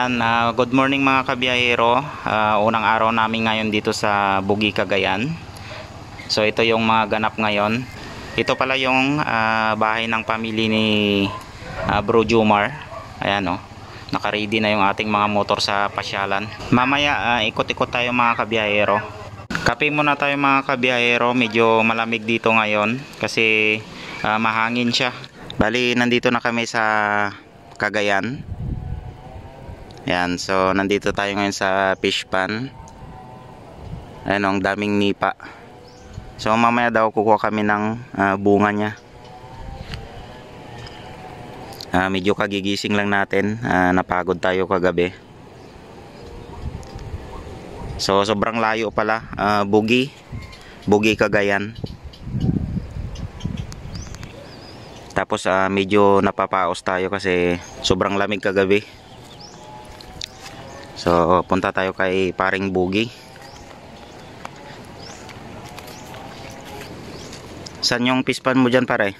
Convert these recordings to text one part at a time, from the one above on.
Ayan, good morning mga kabiyahero. Unang araw namin ngayon dito sa Bugi, Cagayan. So ito yung mga ganap ngayon. Ito pala yung bahay ng pamilya ni Bro Jomar. Ayan o, naka-ready na yung ating mga motor sa pasyalan. Mamaya ikot-ikot tayo mga kabiyahero. Kape muna tayo mga kabiyahero. Medyo malamig dito ngayon kasi mahangin siya. Bali, nandito na kami sa Cagayan. Yan, so nandito tayo ngayon sa fish pan. Ayan, ang daming nipa. So mamaya daw kukuha kami ng bunga niya. Medyo kagigising lang natin. Napagod tayo kagabi. So sobrang layo pala. Bugi, Cagayan. Tapos medyo napapaos tayo kasi sobrang lamig kagabi. So punta tayo kay paring Bugi. Saan yung pispan mo dyan pare?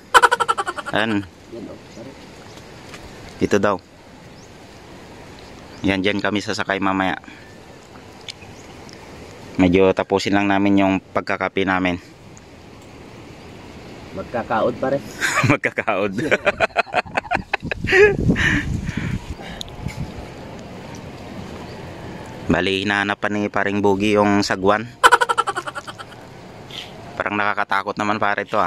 Ayan. Ito daw. Yan, dyan kami sasakay mamaya. Medyo tapusin lang namin yung pagkakape namin. Magkakaod pare. Magkakaod. Bali, hinahanap pa ni paring Bugi yung sagwan. Parang nakakatakot naman pare ito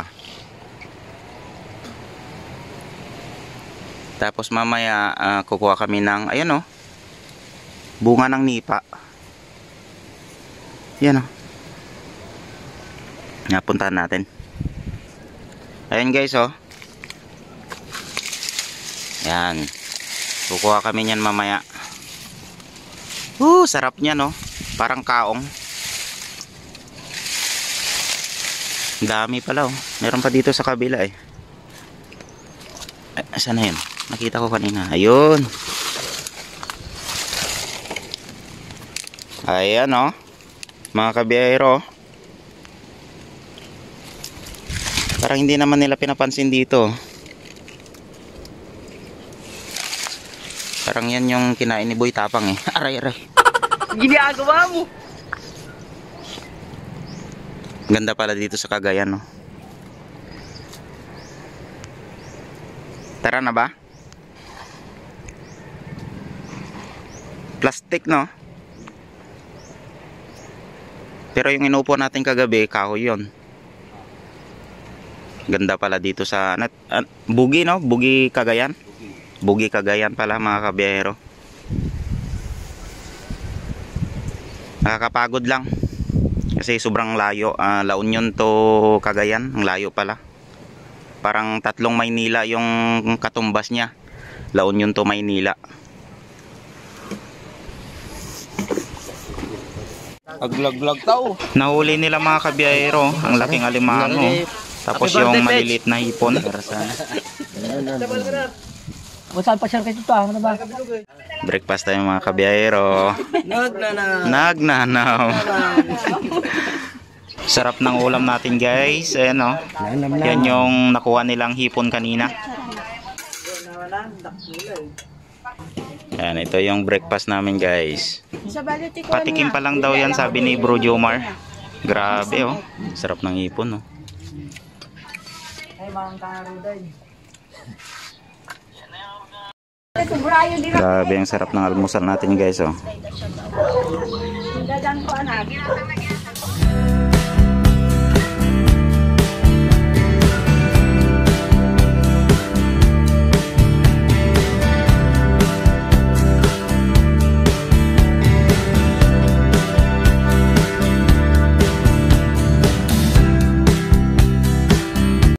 Tapos mamaya kukuha kami ng, ayan bunga ng nipa. Yan napuntahan natin. Ayan guys yan, kukuha kami niyan mamaya. Sarap niya parang kaong. Dami pala meron pa dito sa kabila saan na yun? Nakita ko kanina. Ayun. Ayan mga kabiyahero. Parang hindi naman nila pinapansin dito. Parang yan yung kinain ni Boy Tapang Aray. Ginagawa mo. Ganda pala dito sa Cagayan Tara na ba? Plastic pero yung inupo natin kagabi kahoy yun. Ganda pala dito sa Bugi Bugi Cagayan. Bugi Cagayan pala mga kabiyahero. Nakakapagod lang kasi sobrang layo. La Union to Cagayan, ang layo pala. Parang 3 Maynila yung katumbas niya. La Union to Maynila. Aglag-lag tao. Nahuli nila mga kabiyahero ang laking alimango. Tapos yung maliliit na hipon. Saan pa siya kayo ito ano ba? Breakfast tayo mga kabiyahero. Nagnanaw. Sarap ng ulam natin guys. Ayan yan yung nakuha nilang hipon kanina. Ayan, ito yung breakfast namin guys. Patikim pa lang daw yan sabi ni Bro Jomar. Grabe sarap ng hipon Grabe ang sarap ng almusal natin guys